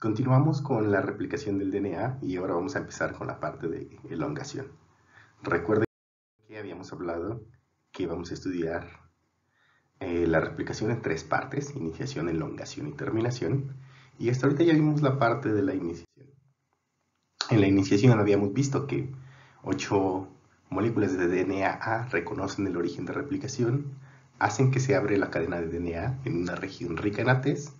Continuamos con la replicación del DNA y ahora vamos a empezar con la parte de elongación. Recuerden que habíamos hablado que vamos a estudiar la replicación en tres partes: iniciación, elongación y terminación. Y hasta ahorita ya vimos la parte de la iniciación. En la iniciación habíamos visto que 8 moléculas de DNA reconocen el origen de replicación, hacen que se abre la cadena de DNA en una región rica en ATs.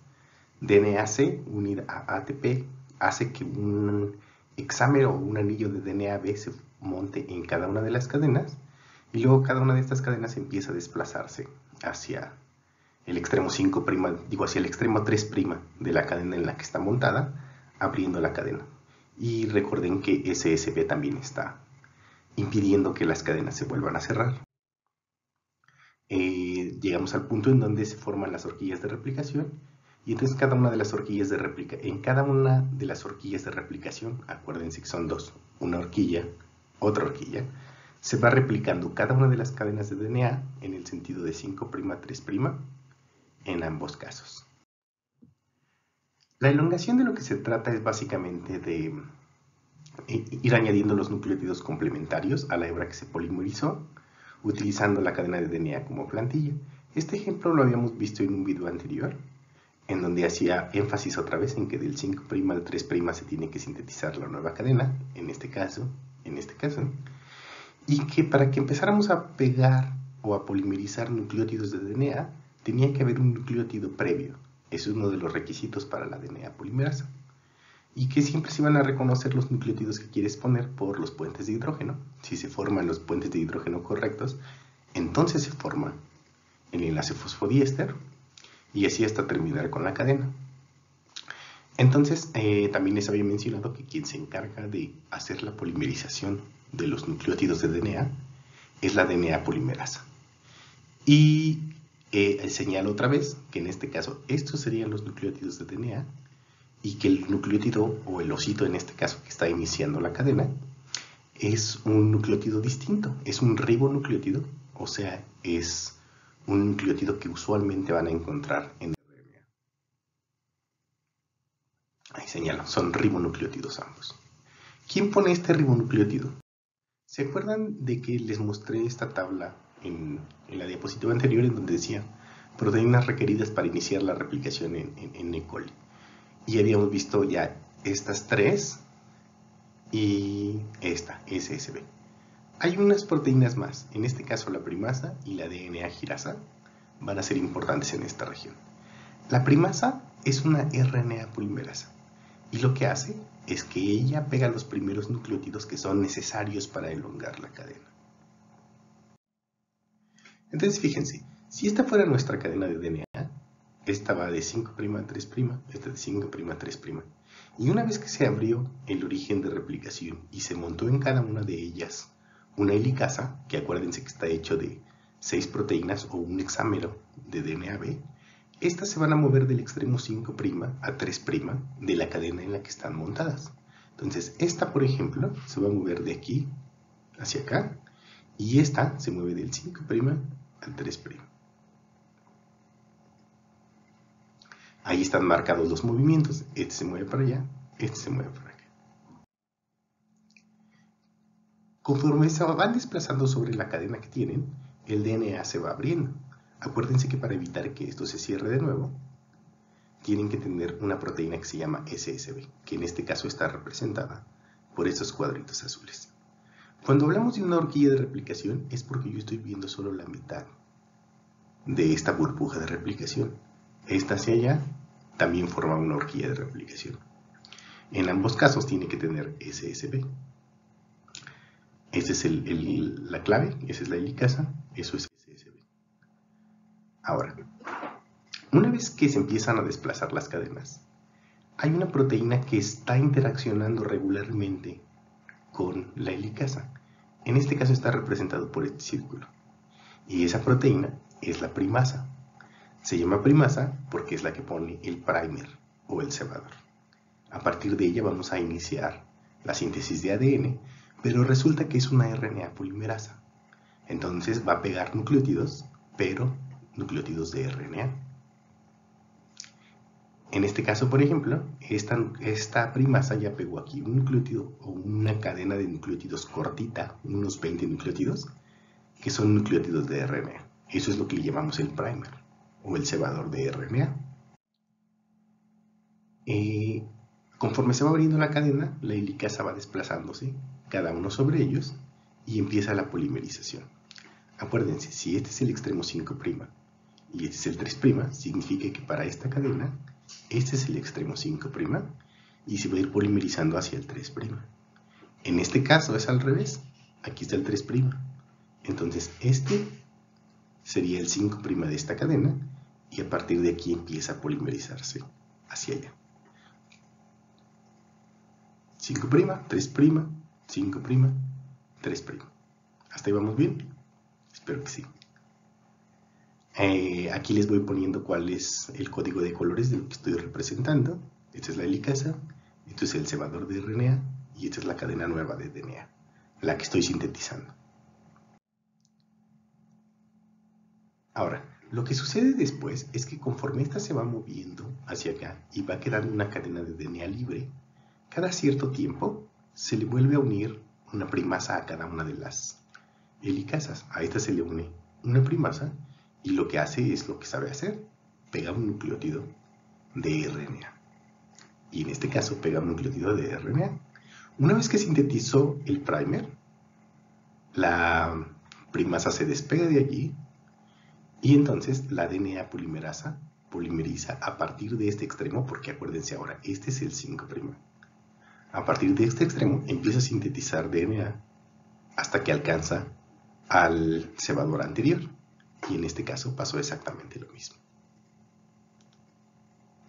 DNA-C unida a ATP hace que un hexámero o un anillo de DNA-B se monte en cada una de las cadenas, y luego cada una de estas cadenas empieza a desplazarse hacia el extremo 5', hacia el extremo 3' de la cadena en la que está montada, abriendo la cadena. Y recuerden que SSB también está impidiendo que las cadenas se vuelvan a cerrar. Llegamos al punto en donde se forman las horquillas de replicación. Y entonces en cada una de las horquillas de replicación, acuérdense que son dos, una horquilla, otra horquilla, se va replicando cada una de las cadenas de DNA en el sentido de 5', 3' en ambos casos. La elongación de lo que se trata es básicamente de ir añadiendo los nucleótidos complementarios a la hebra que se polimerizó, utilizando la cadena de DNA como plantilla. Este ejemplo lo habíamos visto en un video anterior, en donde hacía énfasis otra vez en que del 5' al 3' se tiene que sintetizar la nueva cadena, en este caso, y que para que empezáramos a pegar o a polimerizar nucleótidos de DNA, tenía que haber un nucleótido previo. Es uno de los requisitos para la DNA polimerasa. Y que siempre se van a reconocer los nucleótidos que quieres poner por los puentes de hidrógeno. Si se forman los puentes de hidrógeno correctos, entonces se forma el enlace fosfodiéster, y así hasta terminar con la cadena. Entonces, también les había mencionado que quien se encarga de hacer la polimerización de los nucleótidos de DNA es la DNA polimerasa. Y señalo otra vez que en este caso estos serían los nucleótidos de DNA, y que el nucleótido o el osito en este caso que está iniciando la cadena es un nucleótido distinto, es un ribonucleótido, o sea, es un nucleótido que usualmente van a encontrar en el RNA. Ahí señalo, son ribonucleótidos ambos. ¿Quién pone este ribonucleótido? ¿Se acuerdan de que les mostré esta tabla en la diapositiva anterior en donde decía proteínas requeridas para iniciar la replicación en E. coli? Y habíamos visto ya estas tres y esta, SSB. Hay unas proteínas más, en este caso la primasa y la DNA girasa van a ser importantes en esta región. La primasa es una RNA polimerasa, y lo que hace es que ella pega los primeros nucleótidos que son necesarios para elongar la cadena. Entonces fíjense, si esta fuera nuestra cadena de DNA, esta va de 5' a 3', esta de 5' a 3'. Y una vez que se abrió el origen de replicación y se montó en cada una de ellas una helicasa, que acuérdense que está hecho de 6 proteínas o un hexámero de DNA-B, estas se van a mover del extremo 5' a 3' de la cadena en la que están montadas. Entonces esta, por ejemplo, se va a mover de aquí hacia acá, y esta se mueve del 5' al 3'. Ahí están marcados los movimientos, este se mueve para allá, este se mueve para acá. Conforme se van desplazando sobre la cadena que tienen, el DNA se va abriendo. Acuérdense que para evitar que esto se cierre de nuevo, tienen que tener una proteína que se llama SSB, que en este caso está representada por estos cuadritos azules. Cuando hablamos de una horquilla de replicación es porque yo estoy viendo solo la mitad de esta burbuja de replicación. Esta hacia allá también forma una horquilla de replicación. En ambos casos tiene que tener SSB. Esa es la clave, esa es la helicasa, eso es SSB. Ahora, una vez que se empiezan a desplazar las cadenas, hay una proteína que está interaccionando regularmente con la helicasa. En este caso está representado por este círculo. Y esa proteína es la primasa. Se llama primasa porque es la que pone el primer o el cebador. A partir de ella vamos a iniciar la síntesis de ADN, pero resulta que es una RNA polimerasa. Entonces va a pegar nucleótidos, pero nucleótidos de RNA. En este caso, por ejemplo, esta primasa ya pegó aquí un nucleótido o una cadena de nucleótidos cortita, unos 20 nucleótidos, que son nucleótidos de RNA. Eso es lo que le llamamos el primer o el cebador de RNA. Conforme se va abriendo la cadena, la helicasa va desplazándose cada uno sobre ellos y empieza la polimerización. Acuérdense, si este es el extremo 5' y este es el 3', significa que para esta cadena, este es el extremo 5' y se va a ir polimerizando hacia el 3'. En este caso es al revés, aquí está el 3'. Entonces este sería el 5' de esta cadena y a partir de aquí empieza a polimerizarse hacia allá. 5', 3', 5', 3'. ¿Hasta ahí vamos bien? Espero que sí. Aquí les voy poniendo cuál es el código de colores de lo que estoy representando. Esta es la helicasa, esto es el cebador de RNA y esta es la cadena nueva de DNA, la que estoy sintetizando. Ahora, lo que sucede después es que conforme esta se va moviendo hacia acá y va quedando una cadena de DNA libre, cada cierto tiempo se le vuelve a unir una primasa a cada una de las helicasas. A esta se le une una primasa y lo que hace es lo que sabe hacer, pega un nucleótido de RNA. Y en este caso pega un nucleótido de RNA. Una vez que sintetizó el primer, la primasa se despega de allí y entonces la DNA polimeriza a partir de este extremo, porque acuérdense ahora, este es el 5'. A partir de este extremo empieza a sintetizar DNA hasta que alcanza al cebador anterior. Y en este caso pasó exactamente lo mismo.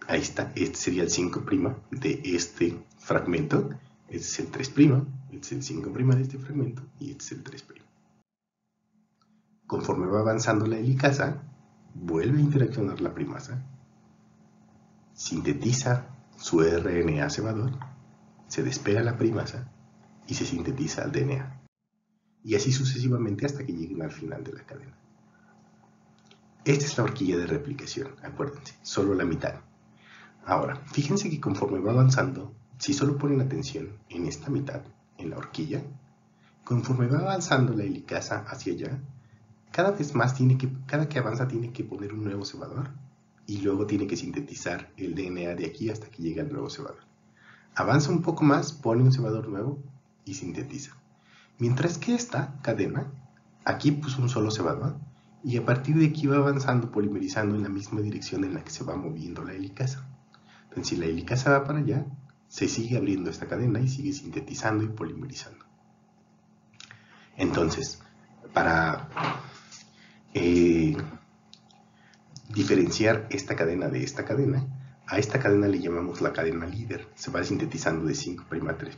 Ahí está, este sería el 5' de este fragmento, este es el 3', este es el 5' de este fragmento y este es el 3'. Conforme va avanzando la helicasa, vuelve a interaccionar la primasa, sintetiza su RNA cebador, se despega la primasa y se sintetiza el DNA. Y así sucesivamente hasta que lleguen al final de la cadena. Esta es la horquilla de replicación, acuérdense, solo la mitad. Ahora, fíjense que conforme va avanzando, si solo ponen atención en esta mitad, en la horquilla, conforme va avanzando la helicasa hacia allá, cada vez más cada que avanza tiene que poner un nuevo cebador y luego tiene que sintetizar el DNA de aquí hasta que llegue al nuevo cebador. Avanza un poco más, pone un cebador nuevo y sintetiza. Mientras que esta cadena, aquí puso un solo cebador y a partir de aquí va avanzando, polimerizando en la misma dirección en la que se va moviendo la helicasa. Entonces, si la helicasa va para allá, se sigue abriendo esta cadena y sigue sintetizando y polimerizando. Entonces, para diferenciar esta cadena de esta cadena, a esta cadena le llamamos la cadena líder. Se va sintetizando de 5' a 3'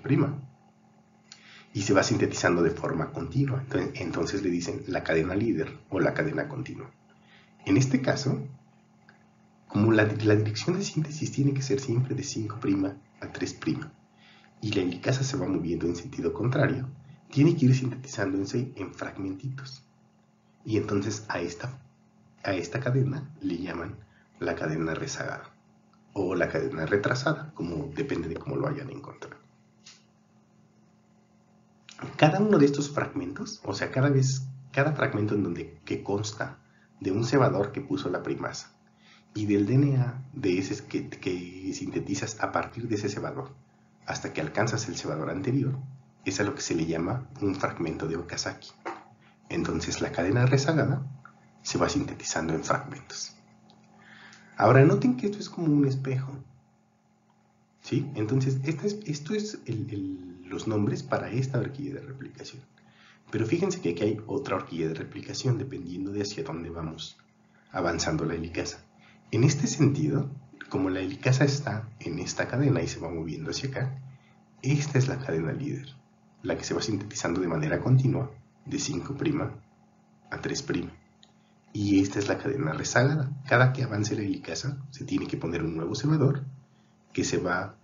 y se va sintetizando de forma continua. Entonces le dicen la cadena líder o la cadena continua. En este caso, como la dirección de síntesis tiene que ser siempre de 5' a 3' y la helicasa se va moviendo en sentido contrario, tiene que ir sintetizándose en fragmentitos. Y entonces a esta cadena le llaman la cadena rezagada o la cadena retrasada, como depende de cómo lo hayan encontrado. Cada uno de estos fragmentos, o sea, cada fragmento que consta de un cebador que puso la primasa y del DNA de ese que sintetizas a partir de ese cebador hasta que alcanzas el cebador anterior, es a lo que se le llama un fragmento de Okazaki. Entonces la cadena rezagada se va sintetizando en fragmentos. Ahora noten que esto es como un espejo, ¿sí? Entonces esto es los nombres para esta horquilla de replicación. Pero fíjense que aquí hay otra horquilla de replicación dependiendo de hacia dónde vamos avanzando la helicasa. En este sentido, como la helicasa está en esta cadena y se va moviendo hacia acá, esta es la cadena líder, la que se va sintetizando de manera continua de 5' a 3'. Y esta es la cadena rezagada. Cada que avance la helicasa se tiene que poner un nuevo cebador que se va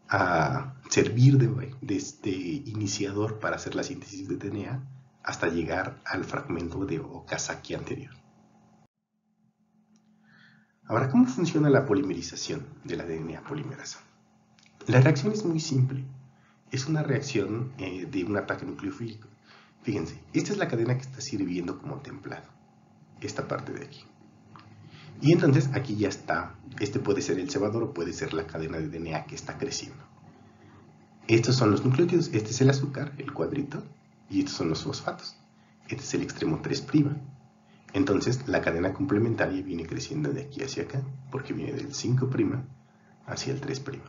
a servir de este iniciador para hacer la síntesis de DNA hasta llegar al fragmento de Okazaki anterior. Ahora, ¿cómo funciona la polimerización de la DNA polimerasa? La reacción es muy simple. Es una reacción de un ataque nucleofílico. Fíjense, esta es la cadena que está sirviendo como templado. Esta parte de aquí. Y entonces aquí ya está. Este puede ser el cebador o puede ser la cadena de DNA que está creciendo. Estos son los nucleótidos. Este es el azúcar, el cuadrito. Y estos son los fosfatos. Este es el extremo 3'. Entonces la cadena complementaria viene creciendo de aquí hacia acá, porque viene del 5' hacia el 3'.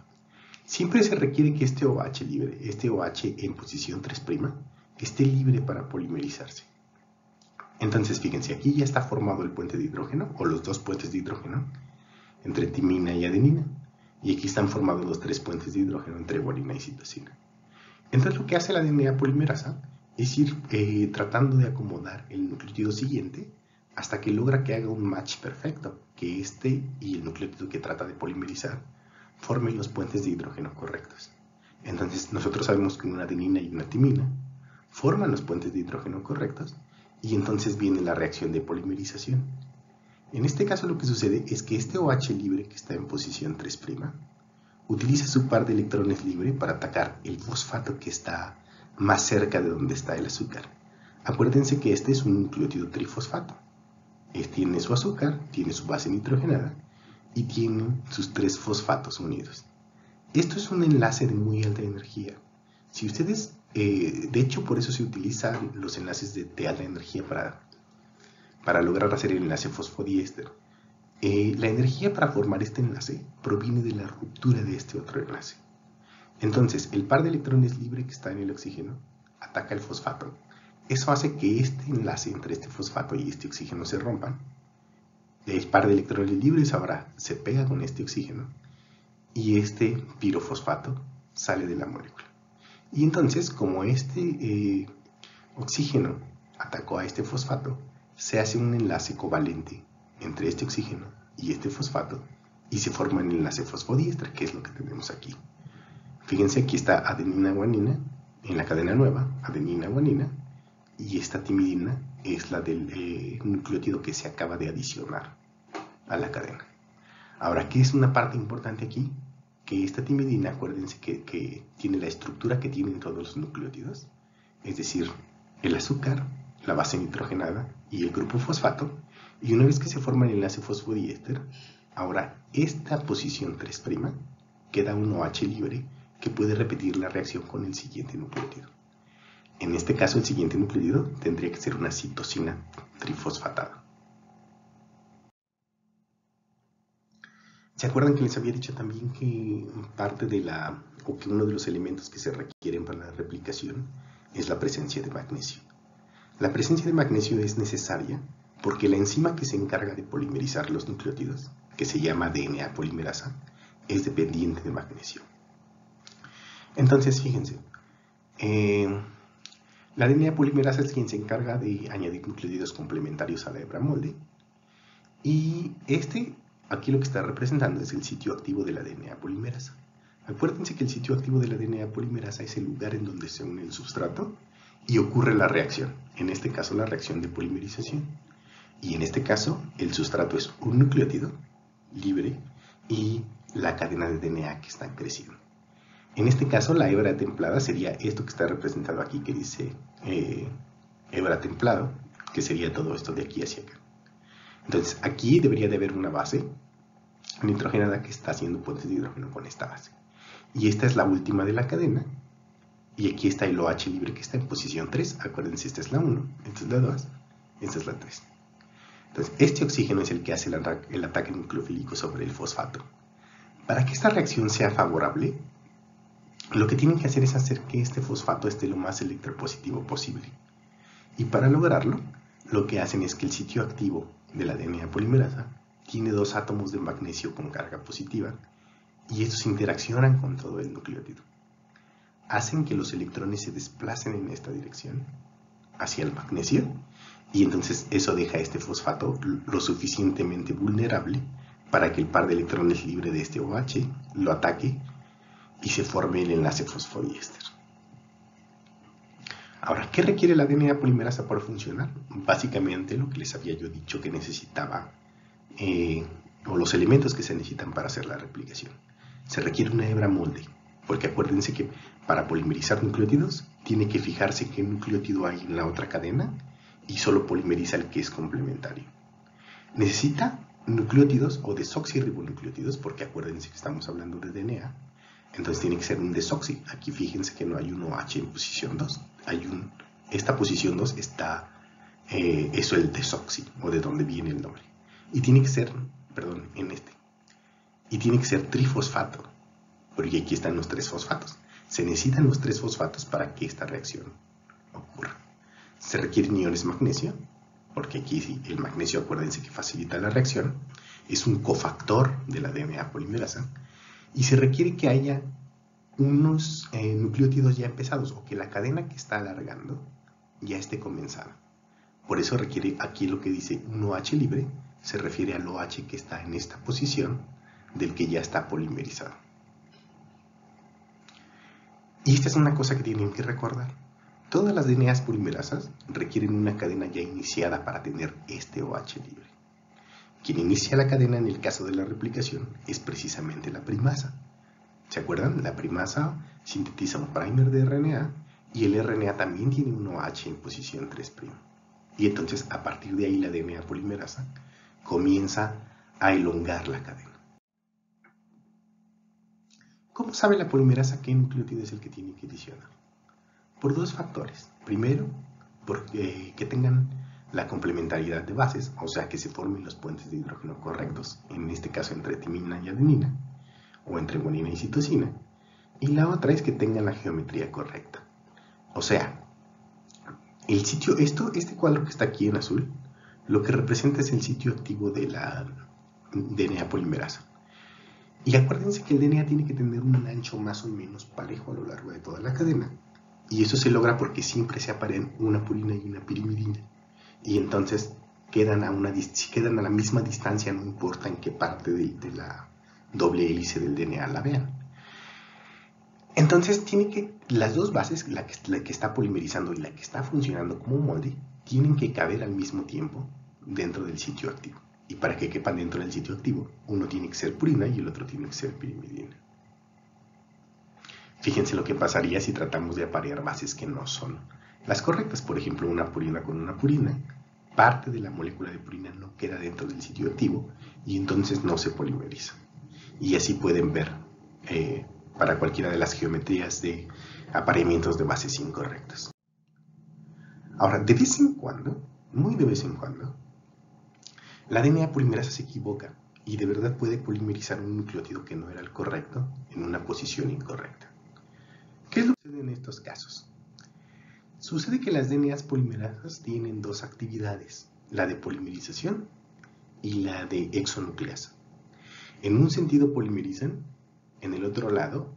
Siempre se requiere que este OH libre, este OH en posición 3', esté libre para polimerizarse. Entonces fíjense, aquí ya está formado el puente de hidrógeno, o los dos puentes de hidrógeno, entre timina y adenina. Y aquí están formados los 3 puentes de hidrógeno entre guanina y citosina. Entonces lo que hace la DNA polimerasa es ir tratando de acomodar el nucleótido siguiente hasta que logra que haga un match perfecto, que este y el nucleótido que trata de polimerizar formen los puentes de hidrógeno correctos. Entonces nosotros sabemos que una adenina y una timina forman los puentes de hidrógeno correctos y entonces viene la reacción de polimerización. En este caso lo que sucede es que este OH libre que está en posición 3' utiliza su par de electrones libre para atacar el fosfato que está más cerca de donde está el azúcar. Acuérdense que este es un nucleótido trifosfato. Tiene su azúcar, tiene su base nitrogenada y tiene sus 3 fosfatos unidos. Esto es un enlace de muy alta energía. Si ustedes, de hecho por eso se utilizan los enlaces de alta energía para lograr hacer el enlace fosfodiéster. La energía para formar este enlace proviene de la ruptura de este otro enlace. Entonces, el par de electrones libre que está en el oxígeno ataca el fosfato. Eso hace que este enlace entre este fosfato y este oxígeno se rompan. El par de electrones libres ahora se pega con este oxígeno y este pirofosfato sale de la molécula. Y entonces, como este oxígeno atacó a este fosfato, se hace un enlace covalente entre este oxígeno y este fosfato y se forma el enlace fosfodiéster, que es lo que tenemos aquí. Fíjense, aquí está adenina-guanina en la cadena nueva, adenina-guanina, y esta timidina es la del nucleótido que se acaba de adicionar a la cadena. Ahora, ¿qué es una parte importante aquí? Que esta timidina, acuérdense que tiene la estructura que tienen todos los nucleótidos, es decir, el azúcar, la base nitrogenada y el grupo fosfato, y una vez que se forma el enlace fosfodiéster, ahora esta posición 3' queda un OH libre que puede repetir la reacción con el siguiente nucleótido. En este caso, el siguiente nucleótido tendría que ser una citosina trifosfatada. ¿Se acuerdan que les había dicho también que que uno de los elementos que se requieren para la replicación es la presencia de magnesio? La presencia de magnesio es necesaria porque la enzima que se encarga de polimerizar los nucleótidos, que se llama DNA polimerasa, es dependiente de magnesio. Entonces, fíjense, la DNA polimerasa es quien se encarga de añadir nucleótidos complementarios a la hebra molde. Y aquí lo que está representando es el sitio activo de la DNA polimerasa. Acuérdense que el sitio activo de la DNA polimerasa es el lugar en donde se une el substrato y ocurre la reacción. En este caso, la reacción de polimerización. Y en este caso, el sustrato es un nucleótido libre y la cadena de DNA que están creciendo. En este caso, la hebra templada sería esto que está representado aquí, que dice hebra templado, que sería todo esto de aquí hacia acá. Entonces, aquí debería de haber una base nitrogenada que está haciendo puentes de hidrógeno con esta base. Y esta es la última de la cadena. Y aquí está el OH libre que está en posición 3. Acuérdense, esta es la 1, esta es la 2, esta es la 3. Entonces, este oxígeno es el que hace el ataque nucleofílico sobre el fosfato. Para que esta reacción sea favorable, lo que tienen que hacer es hacer que este fosfato esté lo más electropositivo posible. Y para lograrlo, lo que hacen es que el sitio activo de la DNA polimerasa tiene 2 átomos de magnesio con carga positiva y estos interaccionan con todo el nucleótido. Hacen que los electrones se desplacen en esta dirección, hacia el magnesio, y entonces eso deja a este fosfato lo suficientemente vulnerable para que el par de electrones libre de este OH lo ataque y se forme el enlace fosfodiéster. Ahora, ¿qué requiere la DNA polimerasa para funcionar? Básicamente lo que les había yo dicho que necesitaba o los elementos que se necesitan para hacer la replicación. Se requiere una hebra molde, porque acuérdense que para polimerizar nucleótidos tiene que fijarse qué nucleótido hay en la otra cadena y solo polimeriza el que es complementario. Necesita nucleótidos o desoxirribonucleótidos, porque acuérdense que estamos hablando de DNA, entonces tiene que ser un desoxi. Aquí fíjense que no hay un OH en posición 2, esta posición 2 está, eso es el desoxi, o de donde viene el nombre. Y tiene que ser, y tiene que ser trifosfato, porque aquí están los 3 fosfatos. Se necesitan los 3 fosfatos para que esta reacción ocurra. Se requieren iones magnesio, porque aquí sí, el magnesio, acuérdense que facilita la reacción, es un cofactor de la DNA polimerasa, y se requiere que haya unos nucleótidos ya empezados, o que la cadena que está alargando ya esté comenzada. Por eso requiere aquí lo que dice un OH libre, se refiere al OH que está en esta posición del que ya está polimerizado. Y esta es una cosa que tienen que recordar. Todas las DNAs polimerasas requieren una cadena ya iniciada para tener este OH libre. Quien inicia la cadena en el caso de la replicación es precisamente la primasa. ¿Se acuerdan? La primasa sintetiza un primer de RNA y el RNA también tiene un OH en posición 3'. Y entonces a partir de ahí la DNA polimerasa comienza a elongar la cadena. ¿Cómo sabe la polimerasa qué nucleótido es el que tiene que adicionar? Por 2 factores. Primero, porque que tengan la complementariedad de bases, o sea que se formen los puentes de hidrógeno correctos, en este caso entre timina y adenina, o entre guanina y citosina. Y la otra es que tengan la geometría correcta. O sea, el sitio, este cuadro que está aquí en azul, lo que representa es el sitio activo de la DNA polimerasa. Y acuérdense que el DNA tiene que tener un ancho más o menos parejo a lo largo de toda la cadena. Y eso se logra porque siempre se aparean una purina y una pirimidina. Y entonces quedan a la misma distancia, no importa en qué parte de la doble hélice del DNA la vean. Entonces las dos bases, la que está polimerizando y la que está funcionando como un molde, tienen que caber al mismo tiempo dentro del sitio activo. Y para que quepan dentro del sitio activo, uno tiene que ser purina y el otro tiene que ser pirimidina. Fíjense lo que pasaría si tratamos de aparear bases que no son las correctas. Por ejemplo, una purina con una purina, parte de la molécula de purina no queda dentro del sitio activo y entonces no se polimeriza. Y así pueden ver para cualquiera de las geometrías de apareamientos de bases incorrectas. Ahora, de vez en cuando, muy de vez en cuando, la DNA polimerasa se equivoca y de verdad puede polimerizar un nucleótido que no era el correcto en una posición incorrecta. ¿Qué es lo que sucede en estos casos? Sucede que las DNAs polimerasas tienen 2 actividades, la de polimerización y la de exonucleasa. En un sentido polimerizan, en el otro lado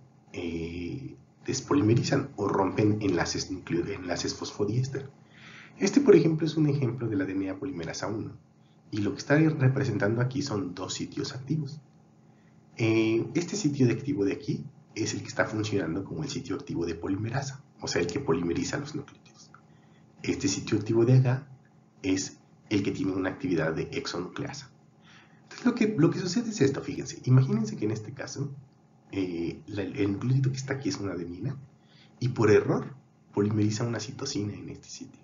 despolimerizan o rompen enlaces fosfodiéster. Este, por ejemplo, es un ejemplo de la DNA polimerasa 1. Y lo que está representando aquí son 2 sitios activos. Este sitio de activo de aquí es el que está funcionando como el sitio activo de polimerasa, o sea, el que polimeriza los nucleótidos. Este sitio activo de acá es el que tiene una actividad de exonucleasa. Entonces, lo que sucede es esto, fíjense. Imagínense que en este caso, el nucleótido que está aquí es una adenina, y por error polimeriza una citosina en este sitio.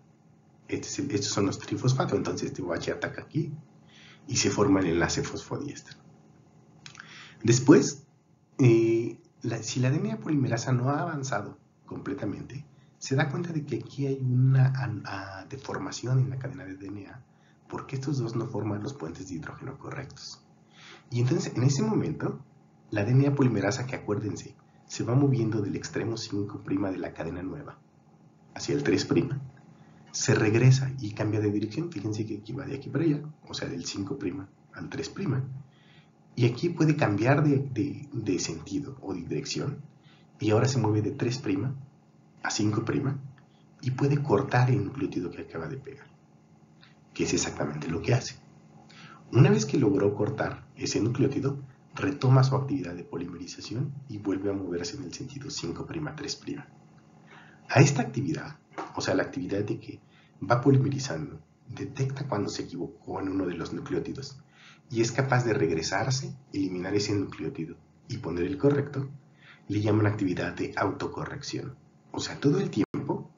Estos son los trifosfatos, entonces este OH ataca aquí y se forma el enlace fosfodiéster. Después, si la DNA polimerasa no ha avanzado completamente, se da cuenta de que aquí hay una deformación en la cadena de DNA porque estos dos no forman los puentes de hidrógeno correctos. Y entonces, en ese momento, la DNA polimerasa, que acuérdense, se va moviendo del extremo 5' de la cadena nueva hacia el 3', se regresa y cambia de dirección. Fíjense que aquí va de aquí para allá, o sea, del 5' al 3'. Y aquí puede cambiar de sentido o de dirección. Y ahora se mueve de 3' a 5' y puede cortar el nucleótido que acaba de pegar, que es exactamente lo que hace. Una vez que logró cortar ese nucleótido, retoma su actividad de polimerización y vuelve a moverse en el sentido 5' a 3'. A esta actividad, o sea, la actividad de que va polimerizando, detecta cuando se equivocó en uno de los nucleótidos y es capaz de regresarse, eliminar ese nucleótido y poner el correcto, le llaman actividad de autocorrección. O sea, todo el tiempo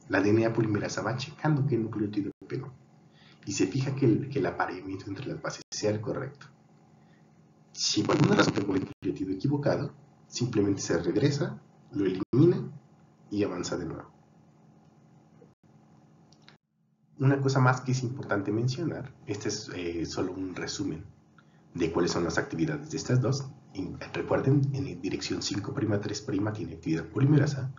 la DNA polimerasa va checando qué nucleótido pegó y se fija que el apareamiento entre las bases sea el correcto. Si por alguna razón pegó el nucleótido equivocado, simplemente se regresa, lo elimina y avanza de nuevo. Una cosa más que es importante mencionar, este es solo un resumen de cuáles son las actividades de estas dos. Y recuerden, en dirección 5'3' tiene actividad polimerasa,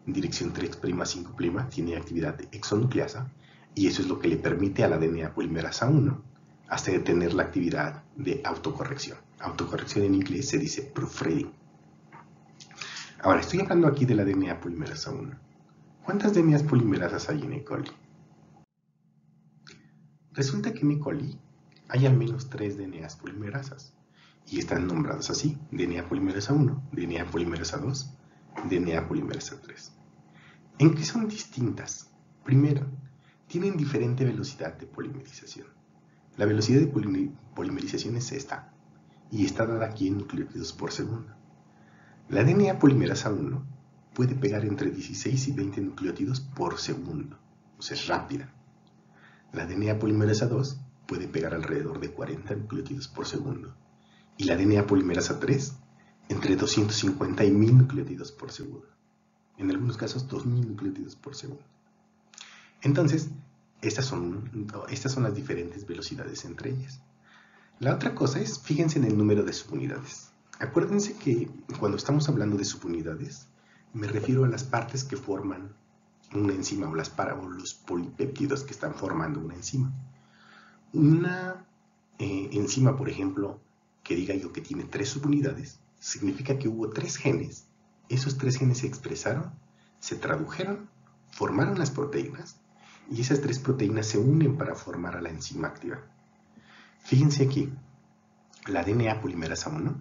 en dirección 3'5' tiene actividad de exonucleasa, y eso es lo que le permite a la DNA polimerasa 1 hasta tener la actividad de autocorrección. Autocorrección en inglés se dice proofreading. Ahora, estoy hablando aquí de la DNA polimerasa 1. ¿Cuántas DNA polimerasas hay en E. coli? Resulta que en E. coli hay al menos 3 DNA polimerasas y están nombradas así: DNA polimerasa 1, DNA polimerasa 2, DNA polimerasa 3. ¿En qué son distintas? Primero, tienen diferente velocidad de polimerización. La velocidad de polimerización es esta, y está dada aquí en nucleótidos por segundo. La DNA polimerasa 1 puede pegar entre 16 y 20 nucleótidos por segundo, o sea, es rápida. La DNA polimerasa 2 puede pegar alrededor de 40 nucleótidos por segundo, y la DNA polimerasa 3 entre 250 y 1000 nucleótidos por segundo. En algunos casos 2000 nucleótidos por segundo. Entonces, estas son las diferentes velocidades entre ellas. La otra cosa es, fíjense en el número de subunidades. Acuérdense que cuando estamos hablando de subunidades, me refiero a las partes que forman una enzima o los polipéptidos que están formando una enzima. Una enzima, por ejemplo, que diga yo que tiene 3 subunidades, significa que hubo 3 genes. Esos 3 genes se expresaron, se tradujeron, formaron las proteínas, y esas 3 proteínas se unen para formar a la enzima activa. Fíjense aquí, la DNA polimerasa 1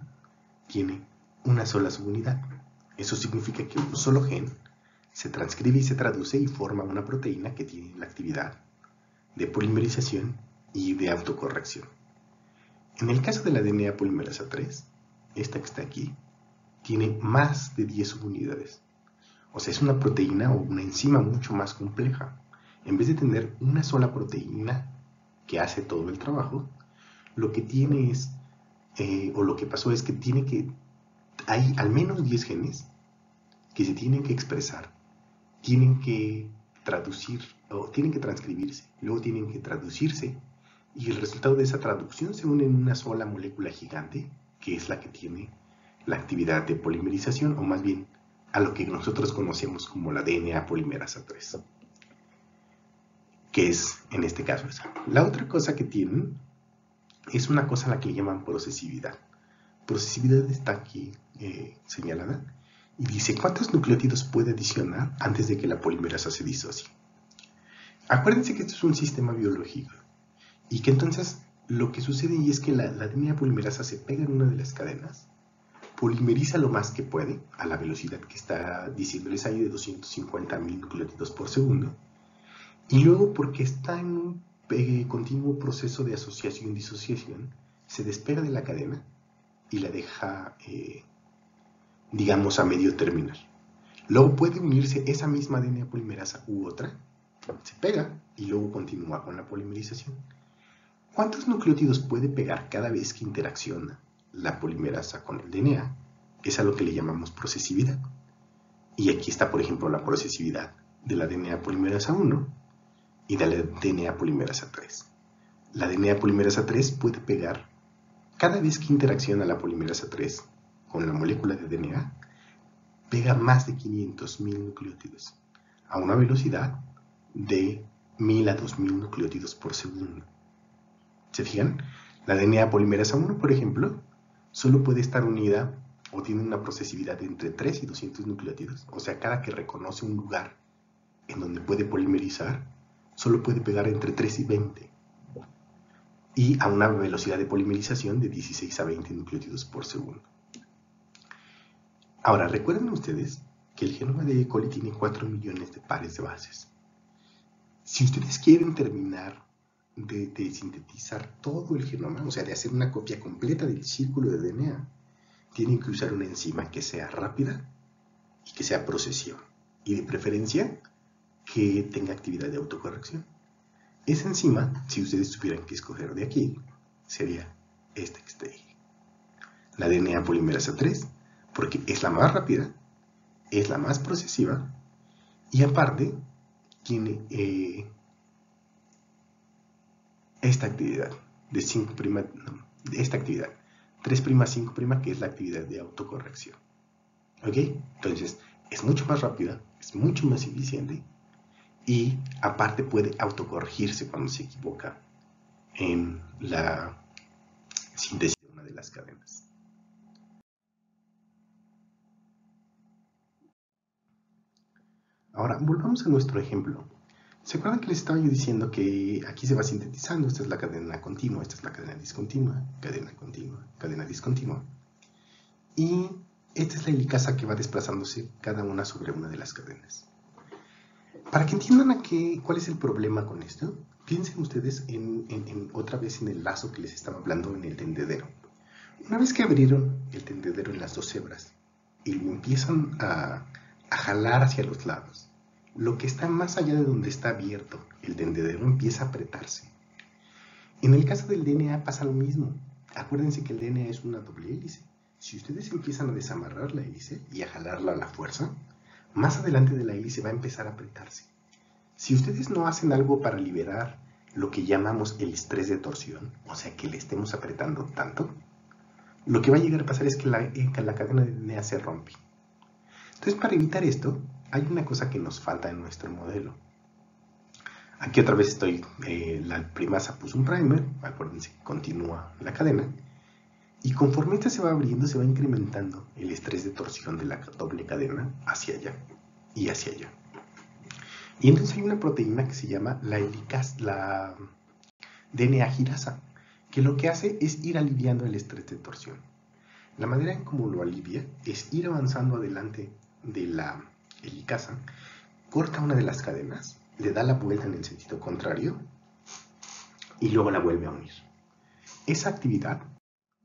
tiene una sola subunidad. Eso significa que un solo gen se transcribe y se traduce y forma una proteína que tiene la actividad de polimerización y de autocorrección. En el caso de la DNA polimerasa 3, esta que está aquí, tiene más de 10 subunidades. O sea, es una proteína o una enzima mucho más compleja. En vez de tener una sola proteína que hace todo el trabajo, lo que tiene es, o lo que pasó es que hay al menos 10 genes que se tienen que expresar, tienen que traducir, o tienen que transcribirse, luego tienen que traducirse, y el resultado de esa traducción se une en una sola molécula gigante, que es la que tiene la actividad de polimerización, o más bien a lo que nosotros conocemos como la DNA polimerasa 3, que es en este caso esa. La otra cosa que tienen es una cosa a la que le llaman procesividad. Procesividad está aquí señalada y dice cuántos nucleótidos puede adicionar antes de que la polimerasa se disocie. Acuérdense que esto es un sistema biológico y que entonces lo que sucede y es que la DNA polimerasa se pega en una de las cadenas, polimeriza lo más que puede a la velocidad que está diciéndoles ahí de 250.000 nucleótidos por segundo, y luego, porque está en un continuo proceso de asociación y disociación, se despega de la cadena y la deja, digamos, a medio terminal. Luego puede unirse esa misma DNA polimerasa u otra, se pega y luego continúa con la polimerización. ¿Cuántos nucleótidos puede pegar cada vez que interacciona la polimerasa con el DNA? Es a lo que le llamamos procesividad. Y aquí está, por ejemplo, la procesividad de la DNA polimerasa 1 y de la DNA polimerasa 3. La DNA polimerasa 3 puede pegar cada vez que interacciona la polimerasa 3 con la molécula de DNA, pega más de 500.000 nucleótidos a una velocidad de 1000 a 2000 nucleótidos por segundo. ¿Se fijan? La DNA polimerasa 1, por ejemplo, solo puede estar unida o tiene una procesividad de entre 3 y 200 nucleótidos. O sea, cada que reconoce un lugar en donde puede polimerizar, solo puede pegar entre 3 y 20. Y a una velocidad de polimerización de 16 a 20 nucleótidos por segundo. Ahora, recuerden ustedes que el genoma de E. coli tiene 4 millones de pares de bases. Si ustedes quieren terminar de sintetizar todo el genoma, o sea, de hacer una copia completa del círculo de DNA, tienen que usar una enzima que sea rápida y que sea procesiva, y de preferencia que tenga actividad de autocorrección. Esa enzima, si ustedes tuvieran que escoger de aquí, sería esta que está ahí, la DNA polimerasa 3, porque es la más rápida, es la más procesiva, y aparte tiene esta actividad de 5', esta actividad 3', 5', que es la actividad de autocorrección. ¿Ok? Entonces, es mucho más rápida, es mucho más eficiente, y aparte puede autocorregirse cuando se equivoca en la síntesis de una de las cadenas. Ahora, volvamos a nuestro ejemplo. ¿Se acuerdan que les estaba yo diciendo que aquí se va sintetizando? Esta es la cadena continua, esta es la cadena discontinua, cadena discontinua. Y esta es la helicasa que va desplazándose cada una sobre una de las cadenas. Para que entiendan cuál es el problema con esto, piensen ustedes otra vez en el lazo que les estaba hablando en el tendedero. Una vez que abrieron el tendedero en las dos hebras y lo empiezan a jalar hacia los lados, lo que está más allá de donde está abierto el tendedero empieza a apretarse. En el caso del DNA pasa lo mismo. Acuérdense que el DNA es una doble hélice. Si ustedes empiezan a desamarrar la hélice y a jalarla a la fuerza, más adelante de la hélice va a empezar a apretarse. Si ustedes no hacen algo para liberar lo que llamamos el estrés de torsión, o sea que le estemos apretando tanto, lo que va a llegar a pasar es que la cadena de DNA se rompe. Entonces, para evitar esto, hay una cosa que nos falta en nuestro modelo. Aquí otra vez la primasa puso un primer, acuérdense, continúa la cadena, y conforme esta se va abriendo, se va incrementando el estrés de torsión de la doble cadena hacia allá y hacia allá. Y entonces hay una proteína que se llama la DNA girasa, que lo que hace es ir aliviando el estrés de torsión. La manera en cómo lo alivia es ir avanzando adelante de la helicasa, corta una de las cadenas, le da la vuelta en el sentido contrario y luego la vuelve a unir. Esa actividad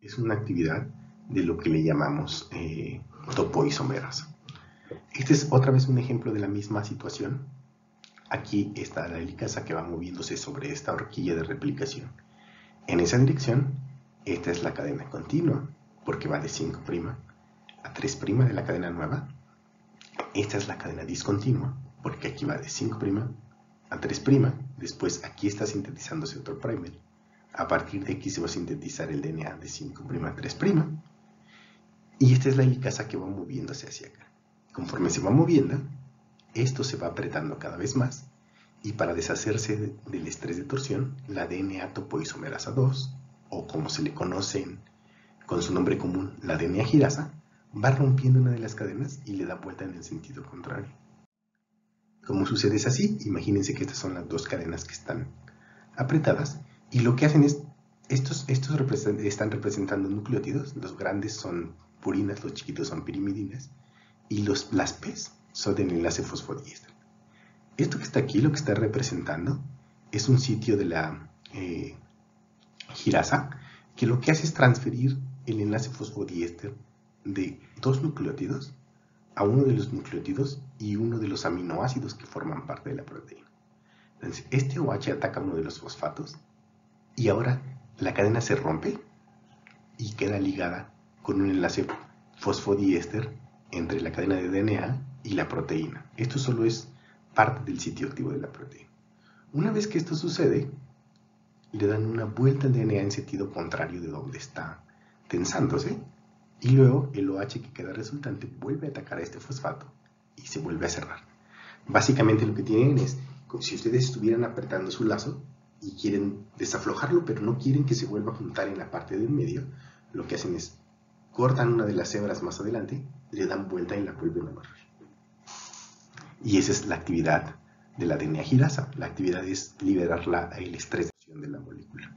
es una actividad de lo que le llamamos topoisomerasa. Este es otra vez un ejemplo de la misma situación. Aquí está la helicasa que va moviéndose sobre esta horquilla de replicación. En esa dirección, esta es la cadena continua, porque va de 5' a 3' de la cadena nueva. Esta es la cadena discontinua, porque aquí va de 5' a 3'. Después aquí está sintetizándose otro primer. A partir de aquí se va a sintetizar el DNA de 5' a 3'. Y esta es la helicasa que va moviéndose hacia acá. Conforme se va moviendo, esto se va apretando cada vez más. Y para deshacerse del estrés de torsión, la DNA topoisomerasa 2, o como se le conoce con su nombre común, la DNA girasa, va rompiendo una de las cadenas y le da vuelta en el sentido contrario. Como sucede es así, imagínense que estas son las dos cadenas que están apretadas, y lo que hacen es, estos están representando nucleótidos, los grandes son purinas, los chiquitos son pirimidinas, y las P's son del enlace fosfodiéster. Esto que está aquí, lo que está representando, es un sitio de la girasa, que lo que hace es transferir el enlace fosfodiéster de dos nucleótidos a uno de los nucleótidos y uno de los aminoácidos que forman parte de la proteína. Entonces, este OH ataca uno de los fosfatos y ahora la cadena se rompe y queda ligada con un enlace fosfodiéster entre la cadena de DNA y la proteína. Esto solo es parte del sitio activo de la proteína. Una vez que esto sucede, le dan una vuelta al DNA en sentido contrario de donde está tensándose, y luego el OH que queda resultante vuelve a atacar a este fosfato y se vuelve a cerrar. Básicamente lo que tienen es, como si ustedes estuvieran apretando su lazo y quieren desaflojarlo, pero no quieren que se vuelva a juntar en la parte del medio, lo que hacen es cortan una de las hebras más adelante, le dan vuelta y la vuelven a amarrar. Y esa es la actividad de la DNA girasa. La actividad es liberar el estrés de la molécula.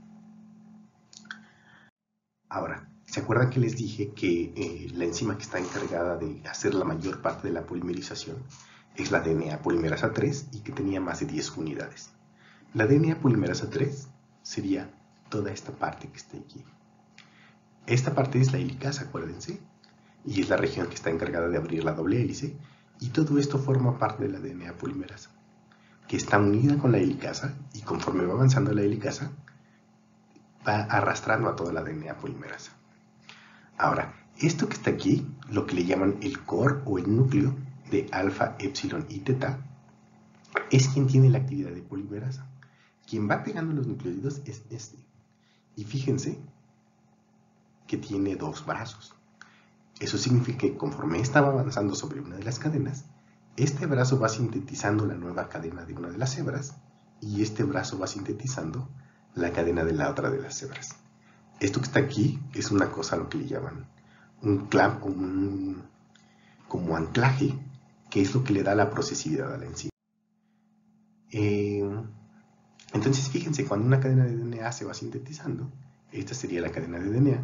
Ahora, ¿se acuerdan que les dije que la enzima que está encargada de hacer la mayor parte de la polimerización es la DNA polimerasa 3 y que tenía más de 10 unidades? La DNA polimerasa 3 sería toda esta parte que está aquí. Esta parte es la helicasa, acuérdense, y es la región que está encargada de abrir la doble hélice, y todo esto forma parte de la DNA polimerasa, que está unida con la helicasa, y conforme va avanzando la helicasa, va arrastrando a toda la DNA polimerasa. Ahora, esto que está aquí, lo que le llaman el core o el núcleo de alfa, epsilon y teta, es quien tiene la actividad de polimerasa. Quien va pegando los nucleótidos es este. Y fíjense que tiene dos brazos. Eso significa que conforme estaba avanzando sobre una de las cadenas, este brazo va sintetizando la nueva cadena de una de las hebras y este brazo va sintetizando la cadena de la otra de las hebras. Esto que está aquí es una cosa a lo que le llaman un clamp, como anclaje, que es lo que le da la procesividad a la enzima. Entonces fíjense, cuando una cadena de DNA se va sintetizando, esta sería la cadena de DNA,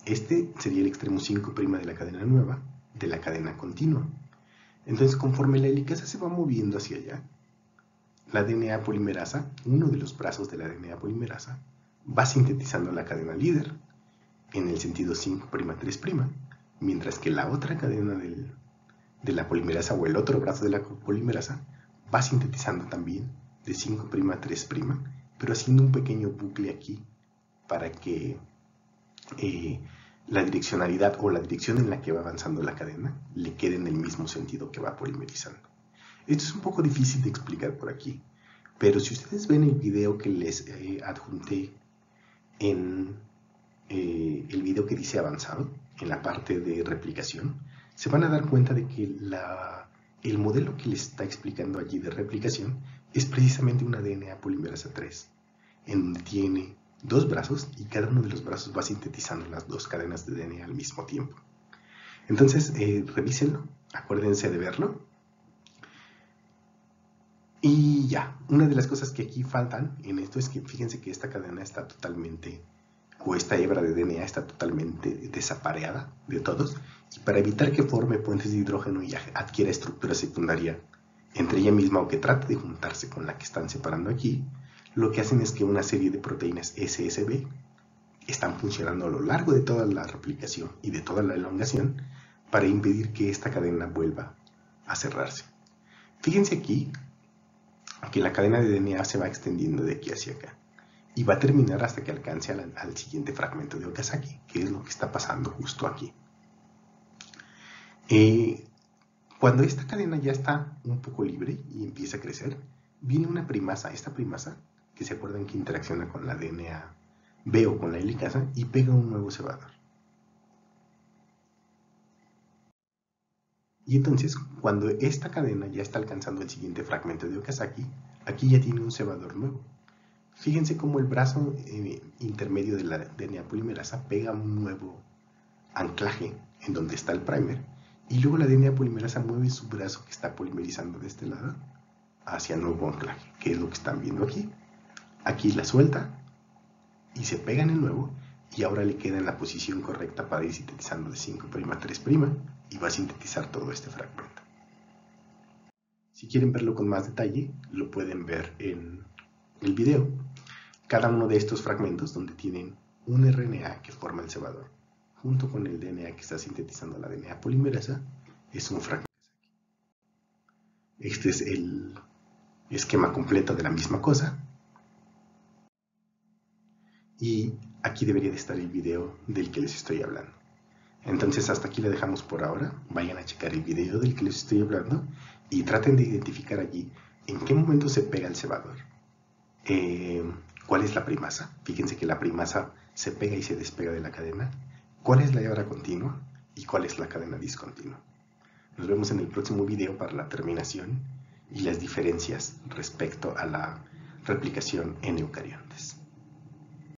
este sería el extremo 5' de la cadena nueva, de la cadena continua. Entonces, conforme la helicasa se va moviendo hacia allá, la DNA polimerasa, uno de los brazos de la DNA polimerasa, va sintetizando la cadena líder, en el sentido 5', 3', mientras que la otra cadena de la polimerasa, o el otro brazo de la polimerasa, va sintetizando también de 5', 3', pero haciendo un pequeño bucle aquí, para que la direccionalidad o la dirección en la que va avanzando la cadena le quede en el mismo sentido que va polimerizando. Esto es un poco difícil de explicar por aquí, pero si ustedes ven el video que les adjunté en el video que dice avanzado, en la parte de replicación, se van a dar cuenta de que el modelo que les está explicando allí de replicación es precisamente una DNA polimerasa 3, en donde tiene dos brazos y cada uno de los brazos va sintetizando las dos cadenas de DNA al mismo tiempo. Entonces, revísenlo, acuérdense de verlo. Y ya, una de las cosas que aquí faltan en esto es que fíjense que esta cadena está totalmente, o esta hebra de DNA está totalmente desapareada de todos, y para evitar que forme puentes de hidrógeno y adquiera estructura secundaria entre ella misma o que trate de juntarse con la que están separando aquí, lo que hacen es que una serie de proteínas SSB están funcionando a lo largo de toda la replicación y de toda la elongación para impedir que esta cadena vuelva a cerrarse. Fíjense aquí que la cadena de DNA se va extendiendo de aquí hacia acá y va a terminar hasta que alcance al siguiente fragmento de Okazaki, que es lo que está pasando justo aquí. Cuando esta cadena ya está un poco libre y empieza a crecer, viene una primasa, esta primasa, que se acuerdan que interacciona con la DNA B o con la helicasa y pega un nuevo cebador. Y entonces, cuando esta cadena ya está alcanzando el siguiente fragmento de Okazaki, aquí ya tiene un cebador nuevo. Fíjense cómo el brazo intermedio de la DNA polimerasa pega un nuevo anclaje en donde está el primer, y luego la DNA polimerasa mueve su brazo que está polimerizando de este lado hacia nuevo anclaje, que es lo que están viendo aquí. Aquí la suelta y se pega en el nuevo, y ahora le queda en la posición correcta para ir sintetizando de 5', 3', y va a sintetizar todo este fragmento. Si quieren verlo con más detalle, lo pueden ver en el video. Cada uno de estos fragmentos, donde tienen un RNA que forma el cebador, junto con el DNA que está sintetizando la DNA polimerasa, es un fragmento. Este es el esquema completo de la misma cosa. Y aquí debería de estar el video del que les estoy hablando. Entonces hasta aquí le dejamos por ahora. Vayan a checar el video del que les estoy hablando y traten de identificar allí en qué momento se pega el cebador. ¿Cuál es la primasa? Fíjense que la primasa se pega y se despega de la cadena. ¿Cuál es la hebra continua? ¿Y cuál es la cadena discontinua? Nos vemos en el próximo video para la terminación y las diferencias respecto a la replicación en eucariontes.